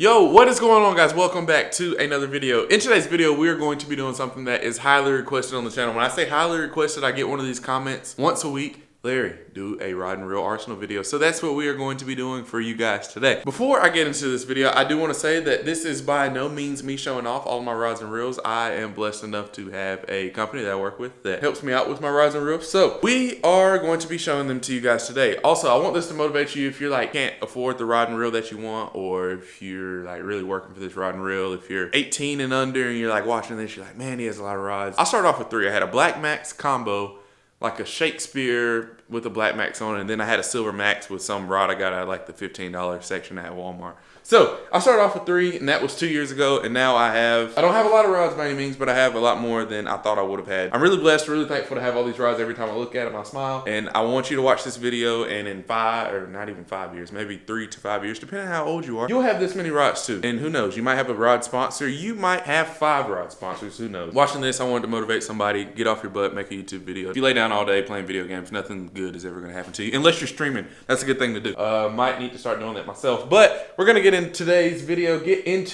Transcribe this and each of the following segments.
Yo, what is going on, guys? Welcome back to another video. In today's video, we are going to be doing something that is highly requested on the channel. When I say highly requested, I get one of these comments once a week. Larry, do a Rod and Reel Arsenal video. So that's what we are going to be doing for you guys today. Before I get into this video, I do want to say that this is by no means me showing off all of my rods and reels. I am blessed enough to have a company that I work with that helps me out with my rods and reels. So we are going to be showing them to you guys today. Also, I want this to motivate you if you're like can't afford the rod and reel that you want, or if you're like really working for this rod and reel. If you're 18 and under and you're like watching this, you're like, man, he has a lot of rods. I'll start off with three. I had a Black Max combo, like a Shakespeare with a Black Max on it, and then I had a Silver Max with some rod I got out of like the $15 section at Walmart. So I started off with three, and that was 2 years ago, and now I don't have a lot of rods by any means, but I have a lot more than I thought I would have had. I'm really blessed, really thankful to have all these rods. Every time I look at them, I smile, and I want you to watch this video, and in 5, or not even 5 years, maybe 3 to 5 years, depending on how old you are, you'll have this many rods too. And who knows, you might have a rod sponsor, you might have 5 rod sponsors, who knows. Watching this, I wanted to motivate somebody, get off your butt, make a YouTube video. If you lay down all day playing video games, nothing good is ever gonna happen to you, unless you're streaming. That's a good thing to do. Might need to start doing that myself, but we're gonna get into today's video, and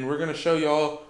we're gonna show y'all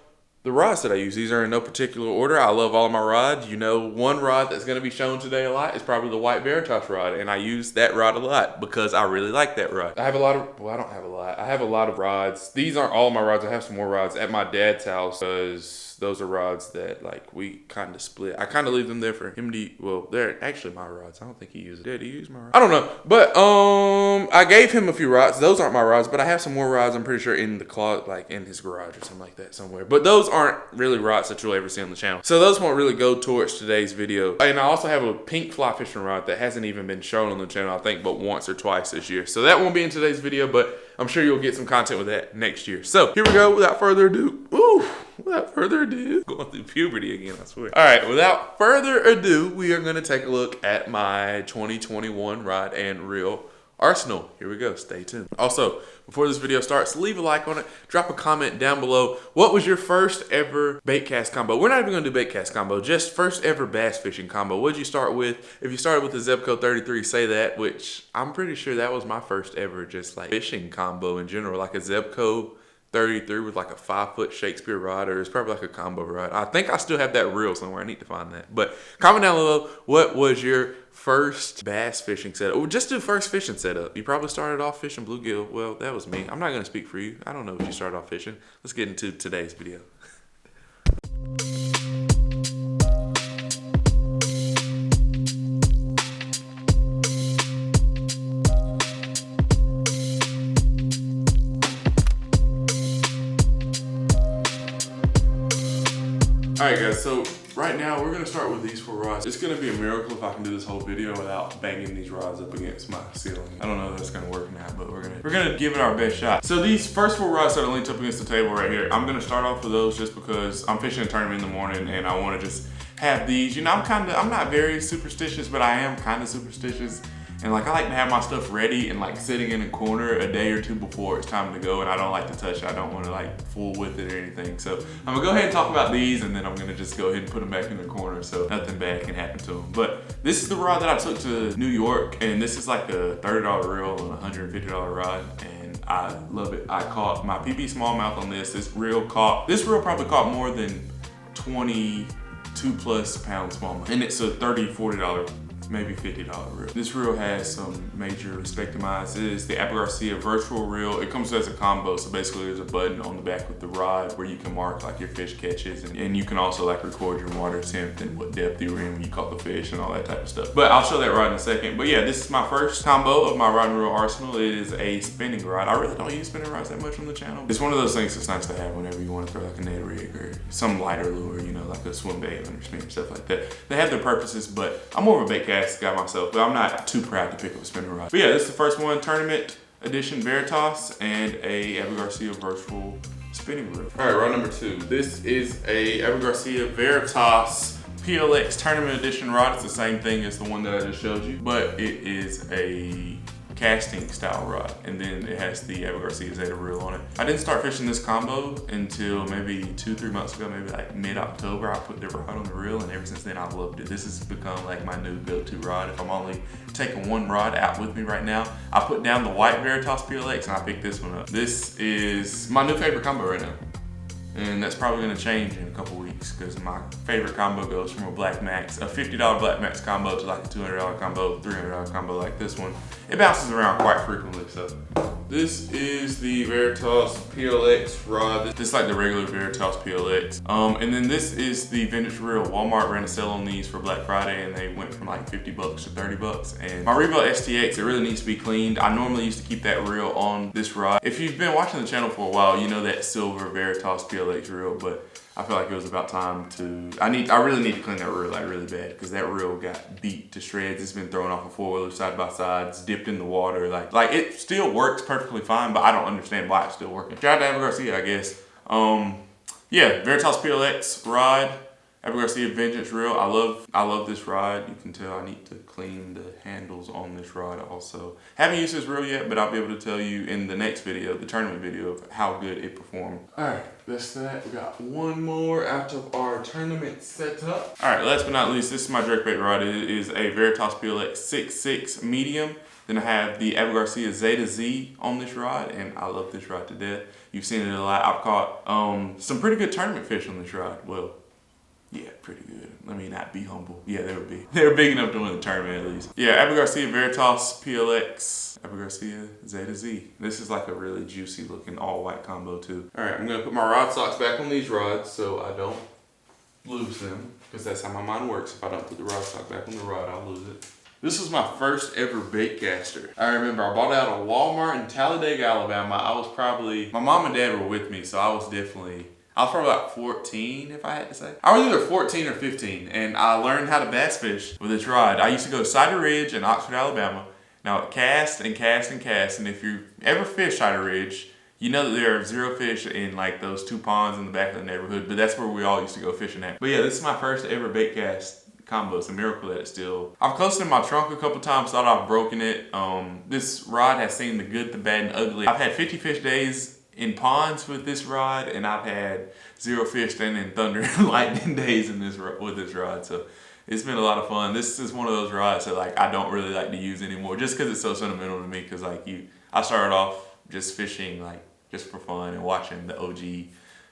the rods that I use. These are in no particular order. I love all of my rods. You know, one rod that's gonna be shown today a lot is probably the white Veritas rod, and I use that rod a lot because I really like that rod. I have a lot of, well, I don't have a lot. I have a lot of rods. These aren't all my rods. I have some more rods at my dad's house because those are rods that like we kind of split. I kind of leave them there for him to, well, they're actually my rods. I don't think he uses it. Did he use my rods? I don't know. But I gave him a few rods. Those aren't my rods, but I have some more rods, I'm pretty sure, in the closet, like in his garage or something like that somewhere. But those aren't really rods that you'll ever see on the channel. So those won't really go towards today's video. And I also have a pink fly fishing rod that hasn't even been shown on the channel, I think, but once or twice this year. So that won't be in today's video, but I'm sure you'll get some content with that next year. So here we go, without further ado. Without further ado, going through puberty again, I swear. All right, without further ado, we are gonna take a look at my 2021 Rod and Reel Arsenal. Here we go, stay tuned. Also, before this video starts, leave a like on it, drop a comment down below. What was your first ever bait cast combo? We're not even gonna do bait cast combo, just first ever bass fishing combo. What'd you start with? If you started with the Zebco 33, say that, which I'm pretty sure that was my first ever just like fishing combo in general, like a Zebco 33 with like a 5-foot Shakespeare rod, or it's probably like a combo rod. I think I still have that reel somewhere. I need to find that. But comment down below, what was your first bass fishing setup? Or just do first fishing setup. You probably started off fishing bluegill. Well, that was me. I'm not gonna speak for you. I don't know if you started off fishing. Let's get into today's video. Alright guys, so right now we're gonna start with these 4 rods. It's gonna be a miracle if I can do this whole video without banging these rods up against my ceiling. I don't know if that's gonna work now, but we're gonna give it our best shot. So these first 4 rods that are linked up against the table right here, I'm gonna start off with those just because I'm fishing a tournament in the morning and I wanna just have these. You know, I'm not very superstitious, but I am kind of superstitious. And like, I like to have my stuff ready and like sitting in a corner a day or 2 before it's time to go, and I don't like to touch it. I don't want to like fool with it or anything. So I'm gonna go ahead and talk about these, and then I'm gonna just go ahead and put them back in the corner so nothing bad can happen to them. But this is the rod that I took to New York, and this is like a $30 reel and a $150 rod, and I love it. I caught my PB smallmouth on this. This reel probably caught more than 22 plus pound smallmouth, and it's a $30, $40, maybe $50 reel. This reel has some major respect to mine. It is the Abu Garcia virtual reel. It comes as a combo, so basically there's a button on the back with the rod where you can mark like your fish catches, and you can also like record your water temp and what depth you were in when you caught the fish and all that type of stuff. But I'll show that rod in a second. But yeah, this is my first combo of my Rod and Reel arsenal. It is a spinning rod. I really don't use spinning rods that much on the channel. It's one of those things that's nice to have whenever you want to throw like a Ned rig or some lighter lure, you know, like a swim bait, under spin, stuff like that. They have their purposes, but I'm more of a bait cast guy myself, but I'm not too proud to pick up a spinning rod. But yeah, this is the first one, Tournament Edition Veritas, and a Abu Garcia virtual spinning reel. All right, rod number 2. This is a Abu Garcia Veritas PLX Tournament Edition rod. It's the same thing as the one that I just showed you, but it is a casting style rod, and then it has the Abu Garcia Zeta reel on it. I didn't start fishing this combo until maybe 2-3 months ago, maybe like mid-October. I put the rod on the reel, and ever since then I've loved it. This has become like my new go-to rod. If I'm only taking one rod out with me right now, I put down the white Veritas PLX and I picked this one up. This is my new favorite combo right now. And that's probably gonna change in a couple weeks because my favorite combo goes from a Black Max, a $50 Black Max combo to like a $200 combo, $300 combo like this one. It bounces around quite frequently, so. This is the Veritas PLX rod. This is like the regular Veritas PLX. And then this is the vintage reel. Walmart ran a sale on these for Black Friday and they went from like 50 bucks to 30 bucks. And my Revo STX, it really needs to be cleaned. I normally used to keep that reel on this rod. If you've been watching the channel for a while, you know that silver Veritas PLX reel, but I feel like it was about time to, I really need to clean that reel like really bad because that reel got beat to shreds. It's been thrown off a four-wheeler side by side. It's dipped in the water. Like it still works perfectly fine, but I don't understand why it's still working. Shout out to Abu Garcia, I guess. Yeah, Veritas PLX rod, Abu Garcia Vengeance reel. I love this rod. You can tell I need to clean the handles on this rod also. Haven't used this reel yet, but I'll be able to tell you in the next video, the tournament video, of how good it performed. All right, that's that. We got one more out of our tournament setup. All right, last but not least, this is my jerkbait rod. It is a Veritas PLX 6.6 medium. Then I have the Abu Garcia Zeta Z on this rod, and I love this rod to death. You've seen it a lot. I've caught some pretty good tournament fish on this rod. Well, yeah, pretty good. Let me not be humble. Yeah, they were big. They were big enough to win the tournament at least. Yeah, Abu Garcia Veritas PLX, Abu Garcia Zeta Z. This is like a really juicy looking all white combo too. All right, I'm gonna put my rod socks back on these rods so I don't lose them, because that's how my mind works. If I don't put the rod sock back on the rod, I'll lose it. This was my first ever bait caster. I remember I bought it out of Walmart in Talladega, Alabama. My mom and dad were with me, so I was probably about 14, if I had to say. I was either 14 or 15, and I learned how to bass fish with this rod. I used to go to Cider Ridge in Oxford, Alabama. Now, cast and cast and cast, and if you ever fish Cider Ridge, you know that there are zero fish in like those two ponds in the back of the neighborhood, but that's where we all used to go fishing at. But yeah, this is my first ever bait cast combo. It's a miracle that it's still. I've closed it in my trunk a couple times, thought I've broken it. This rod has seen the good, the bad, and ugly. I've had 50 fish days in ponds with this rod, and I've had zero fish standing in thunder and lightning days with this rod. So it's been a lot of fun. This is one of those rods that like I don't really like to use anymore, just because it's so sentimental to me. Because like I started off just fishing like just for fun and watching the OG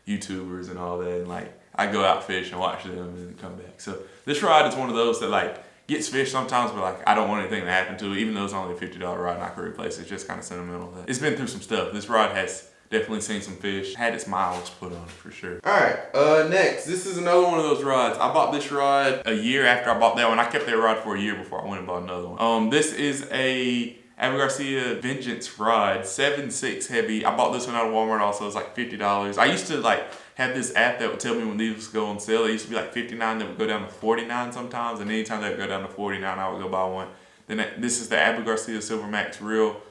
YouTubers and all that, and like I go out fish and watch them and come back. So this rod is one of those that like gets fish sometimes, but like I don't want anything to happen to it, even though it's only a $50 rod and I could replace it. It's just kind of sentimental. It's been through some stuff. This rod has definitely seen some fish. Had its miles put on it for sure. All right, next, this is another one of those rods. I bought this rod a year after I bought that one. I kept that rod for a year before I went and bought another one. This is a Abu Garcia Vengeance rod, 7.6 heavy. I bought this one out of Walmart also. It's like $50. I used to like have this app that would tell me when these go on sale. They used to be like $59, that would go down to $49 sometimes, and anytime they would go down to $49, I would go buy one. Then this is the Abu Garcia Silver Max reel.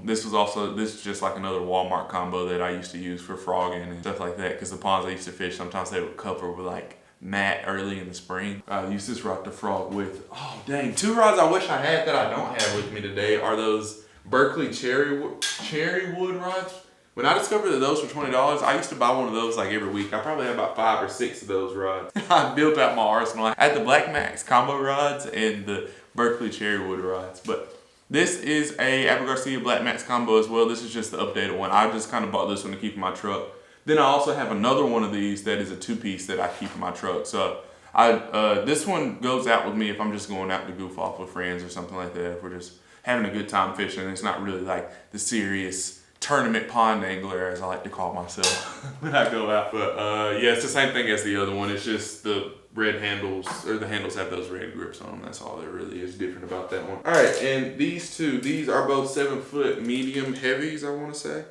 This is just like another Walmart combo that I used to use for frogging and stuff like that, because the ponds I used to fish, sometimes they would cover with like mat early in the spring. I use this rod to frog with. Oh dang, two rods I wish I had that I don't have with me today are those Berkley cherry wood rods. When I discovered that those were $20, I used to buy one of those like every week. I probably had about 5 or 6 of those rods. I built out my arsenal. I had the Black Max combo rods and the Berkley cherry wood rods. But this is a Abu Garcia Black Max combo as well. This is just the updated one. I just kind of bought this one to keep in my truck. Then I also have another one of these that is a 2-piece that I keep in my truck. So this one goes out with me if I'm just going out to goof off with friends or something like that. If we're just having a good time fishing. It's not really like the serious tournament pond angler, as I like to call myself when I go out. But yeah, it's the same thing as the other one. It's just the red handles, or the handles have those red grips on them. That's all that really is different about that one. All right, and these are both 7-foot medium heavies, I want to say.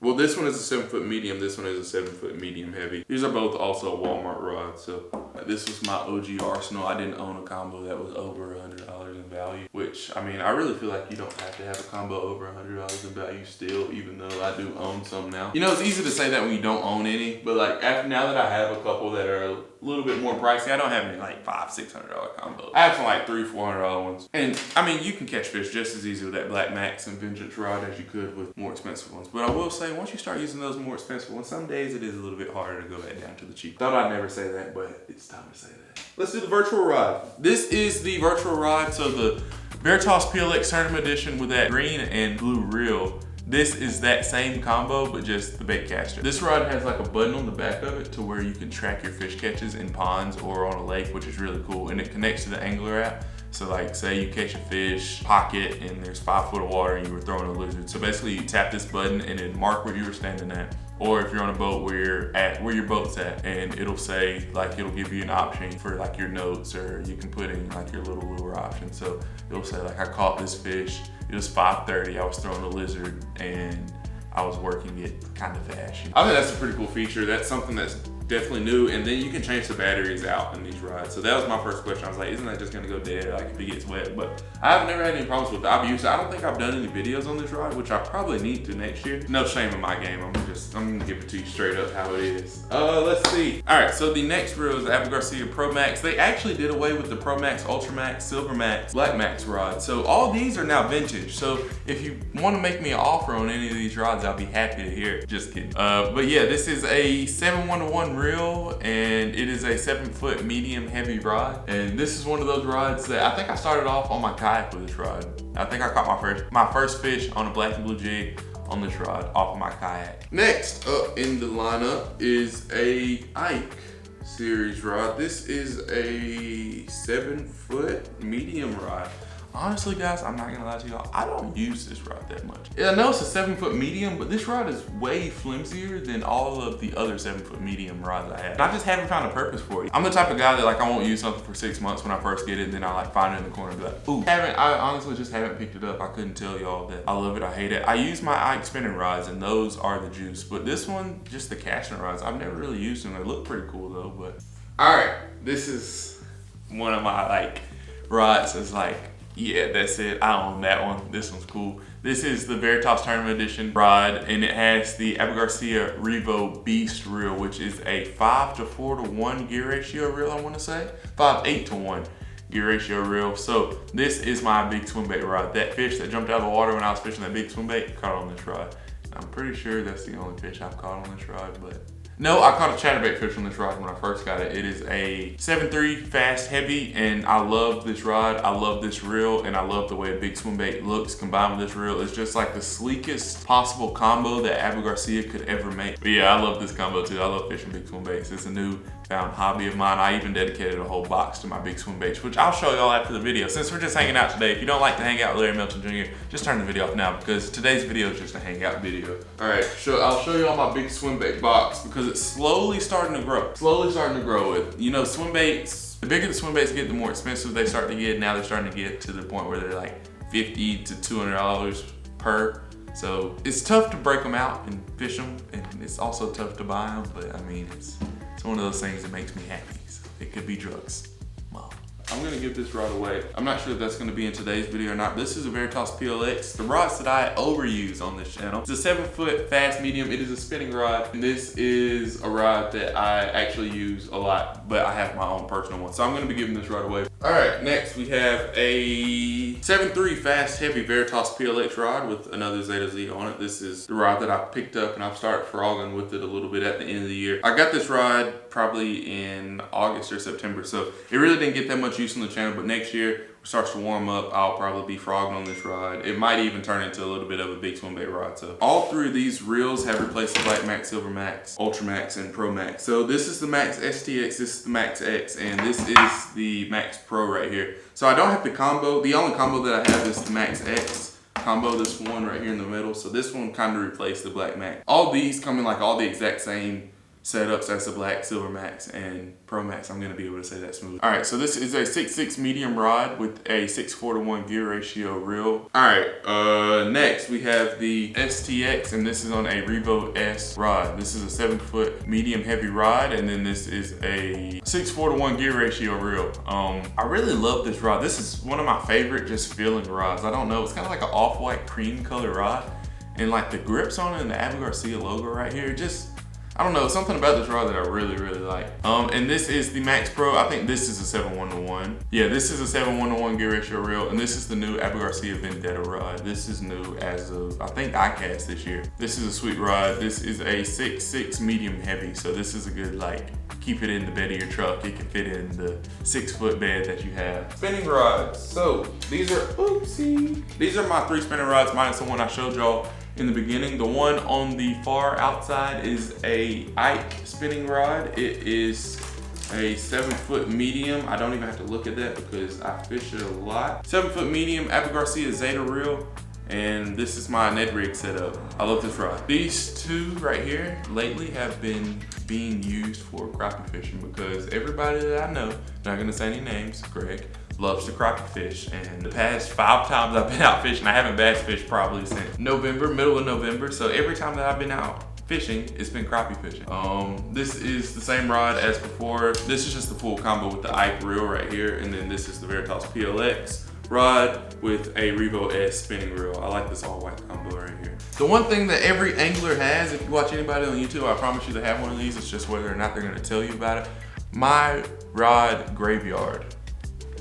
Well, this one is a 7-foot medium. This one is a 7-foot medium heavy. These are both also Walmart rods. So this was my OG arsenal. I didn't own a combo that was over $100. in value, which, I mean, I really feel like you don't have to have a combo over $100 in value still, even though I do own some now. You know, it's easy to say that when you don't own any, but like now that I have a couple that are a little bit more pricey, I don't have any like $500-$600 combos. I have some like $300-$400 ones. And I mean, you can catch fish just as easy with that Black Max and Vengeance rod as you could with more expensive ones. But I will say, once you start using those more expensive ones, some days it is a little bit harder to go back down to the cheap. Thought I'd never say that, but it's time to say that. Let's do the virtual rod. This is the virtual rod, so the Veritas PLX Tournament Edition with that green and blue reel. This is that same combo, but just the bait caster. This rod has like a button on the back of it to where you can track your fish catches in ponds or on a lake, which is really cool. And it connects to the Angler app. So like say you catch a fish pocket and there's 5 foot of water and you were throwing a lizard. So basically you tap this button and it mark where you were standing at. Or if you're on a boat where your boat's at, and it'll say, like, it'll give you an option for like your notes, or you can put in like your little lure option. So it'll say like, I caught this fish, it was 5:30, I was throwing a lizard and I was working it kind of fast. I think that's a pretty cool feature. That's something that's definitely new. And then you can change the batteries out in these rods. So that was my first question. I was like, isn't that just gonna go dead like if it gets wet? But I've never had any problems with it. I've used it. I don't think I've done any videos on this rod, which I probably need to next year. No shame in my game. I'm gonna give it to you straight up how it is. Let's see. All right, so the next reel is the Abu Garcia Pro Max. They actually did away with the Pro Max, Ultra Max, Silver Max, Black Max rods. So all these are now vintage. So if you want to make me an offer on any of these rods, I'll be happy to hear it. Just kidding. But yeah, this is a 7-1-1 reel, and it is a 7-foot medium heavy rod. And this is one of those rods that I think I started off on my kayak with this rod. I think I caught my first fish on a black and blue jig on this rod off of my kayak. Next up in the lineup is a Ike series rod. This is a 7-foot medium rod. Honestly, guys, I'm not gonna lie to y'all, I don't use this rod that much. I know it's a 7-foot medium, but this rod is way flimsier than all of the other 7-foot medium rods I have. And I just haven't found a purpose for it. I'm the type of guy that like, I won't use something for 6 months when I first get it, and then I like find it in the corner and be like, ooh. I honestly just haven't picked it up. I couldn't tell y'all that I love it, I hate it. I use my Ike spinning rods, and those are the juice. But this one, just the casting rods, I've never really used them. They look pretty cool though, but. All right, this is one of my like rods that's like, yeah, that's it. I own that one. This one's cool. This is the Veritas Tournament Edition rod, and it has the Abu Garcia Revo Beast reel, which is a 5-to-4-to-1 gear ratio reel, I want to say. 5-8-to-1 gear ratio reel. So this is my big swim bait rod. That fish that jumped out of the water when I was fishing that big swim bait, caught on this rod. I'm pretty sure that's the only fish I've caught on this rod, but. No, I caught a chatterbait fish on this rod when I first got it. It is a 7.3 fast heavy, and I love this rod. I love this reel, and I love the way a big swim bait looks combined with this reel. It's just like the sleekest possible combo that Abu Garcia could ever make. But yeah, I love this combo too. I love fishing big swim baits. It's a newfound hobby of mine. I even dedicated a whole box to my big swim baits, which I'll show y'all after the video. Since we're just hanging out today, if you don't like to hang out with Larry Melton Jr., just turn the video off now, because today's video is just a hangout video. All right, I'll show you all my big swim bait box, because it's slowly starting to grow. You know, swim baits, the bigger the swim baits get, the more expensive they start to get. Now they're starting to get to the point where they're like $50 to $200 per. So it's tough to break them out and fish them, and it's also tough to buy them, but I mean, it's one of those things that makes me happy. So it could be drugs. Well, I'm gonna give this rod away. I'm not sure if that's gonna be in today's video or not. This is a Veritas PLX, the rods that I overuse on this channel. It's a 7-foot fast medium. It is a spinning rod. And this is a rod that I actually use a lot, but I have my own personal one. So I'm gonna be giving this rod away. All right, next we have a 7.3 fast heavy Veritas PLX rod with another Zeta Z on it. This is the rod that I picked up, and I've started frogging with it a little bit at the end of the year. I got this rod probably in August or September, so it really didn't get that much use on the channel, but next year it starts to warm up, I'll probably be frogging on this rod. It might even turn into a little bit of a big swim bait rod. So all three of these reels have replaced the Black Max, Silver Max, Ultra Max, and Pro Max. So this is the Max STX, this is the Max X, and this is the Max Pro right here. So I don't have the combo. The only combo that I have is the Max X combo, this one right here in the middle. So this one kind of replaced the Black Max. All these come in like all the exact same setups as the Black, Silver Max, and Pro Max, I'm gonna be able to say that smooth. All right, so this is a 6.6 medium rod with a 6:4:1 gear ratio reel. All right, next we have the STX, and this is on a Revo S rod. This is a 7-foot medium heavy rod, and then this is a 6:4:1 gear ratio reel. I really love this rod. This is one of my favorite just feeling rods. I don't know, it's kind of like an off-white cream color rod, and like the grips on it and the Abu Garcia logo right here, just, I don't know, something about this rod that I really, really like. And this is the Max Pro. I think this is a 7:1:1. Yeah, this is a 7:1:1 gear ratio reel, and this is the new Abu Garcia Vendetta rod. This is new as of, I think, ICAST this year. This is a sweet rod. This is a 6.6 medium heavy, so this is a good, like, keep it in the bed of your truck. It can fit in the 6-foot bed that you have. Spinning rods. So these are, oopsie. These are my 3 spinning rods minus the one I showed y'all in the beginning. The one on the far outside is a Ike spinning rod. It is a 7-foot medium. I don't even have to look at that because I fish it a lot. 7-foot medium Abu Garcia Zeta reel. And this is my Ned rig setup. I love this rod. These two right here lately have been being used for crappie fishing because everybody that I know, not gonna say any names, Greg, loves to crappie fish. And the past 5 times I've been out fishing, I haven't bass fished probably since November, middle of November. So every time that I've been out fishing, it's been crappie fishing. This is the same rod as before. This is just the full combo with the Ike reel right here. And then this is the Veritas PLX rod with a Revo S spinning reel. I like this all white combo right here. The one thing that every angler has, if you watch anybody on YouTube, I promise you they have one of these. It's just whether or not they're gonna tell you about it. My rod graveyard.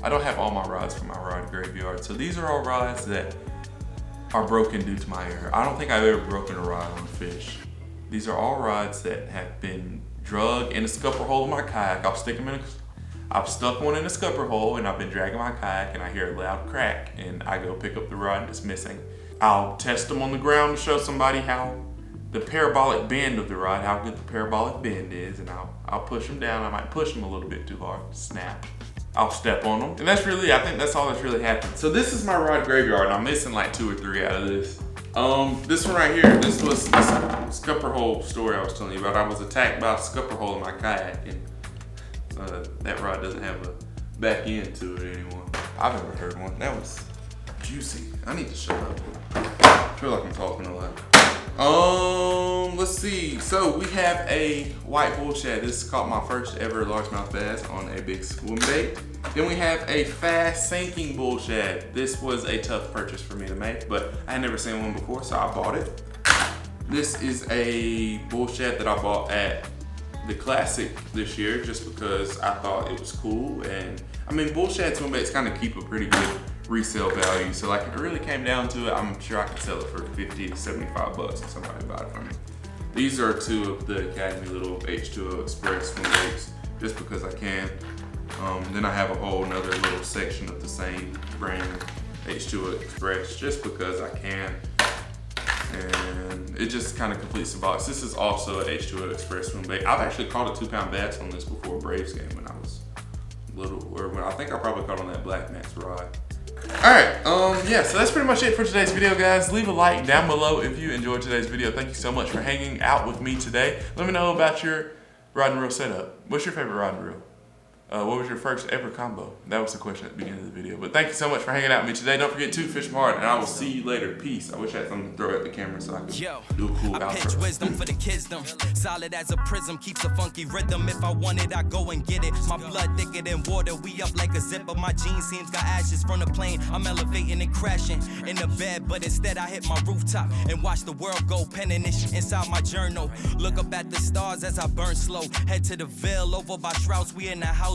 I don't have all my rods for my rod graveyard. So these are all rods that are broken due to my error. I don't think I've ever broken a rod on a fish. These are all rods that have been drug in a scupper hole of my kayak. I've stuck one in a scupper hole and I've been dragging my kayak and I hear a loud crack and I go pick up the rod and it's missing. I'll test them on the ground to show somebody how the parabolic bend of the rod, how good the parabolic bend is, and I'll push them down. I might push them a little bit too hard, snap. I'll step on them. And that's really, I think that's all that's really happened. So this is my rod graveyard and I'm missing like 2 or 3 out of this. This one right here, this was this scupper hole story I was telling you about. I was attacked by a scupper hole in my kayak and that rod doesn't have a back end to it anymore. I've never heard one. That was juicy. I need to shut up. I feel like I'm talking a lot. Let's see. So we have a white bull shad. This caught my first ever largemouth bass on a big swim bait. Then we have a fast sinking bull shad. This was a tough purchase for me to make, but I had never seen one before, so I bought it. This is a bull shad that I bought at the Classic this year just because I thought it was cool. And I mean, bull shad swim baits kind of keep a pretty good resale value. So like if it really came down to it, I'm sure I could sell it for 50 to 75 bucks if somebody bought it from me. These are 2 of the Academy little H2O Express swim baits just because I can. Then I have a whole nother little section of the same brand H2O Express just because I can. And it just kind of completes the box. This is also an H2O Express swim bait. I've actually caught a 2-pound bass on this before Braves game when I was little, or when I think I probably caught on that Black Max rod. All right, yeah, so that's pretty much it for today's video, guys. Leave a like down below if you enjoyed today's video. Thank you so much for hanging out with me today. Let me know about your rod and reel setup. What's your favorite rod and reel? What was your first ever combo? That was the question at the beginning of the video. But thank you so much for hanging out with me today. Don't forget to fish hard, and I will see you later. Peace. I wish I had something to throw at the camera so I could do a cool outro. I pitch wisdom for the kidsdom. Solid as a prism, keeps a funky rhythm. If I want it, I go and get it. My blood thicker than water. We up like a zipper. My jeans seams got ashes from the plane. I'm elevating and crashing in the bed, but instead I hit my rooftop and watch the world go. Penning this inside my journal. Look up at the stars as I burn slow. Head to the Ville over by Strauss. We in the house.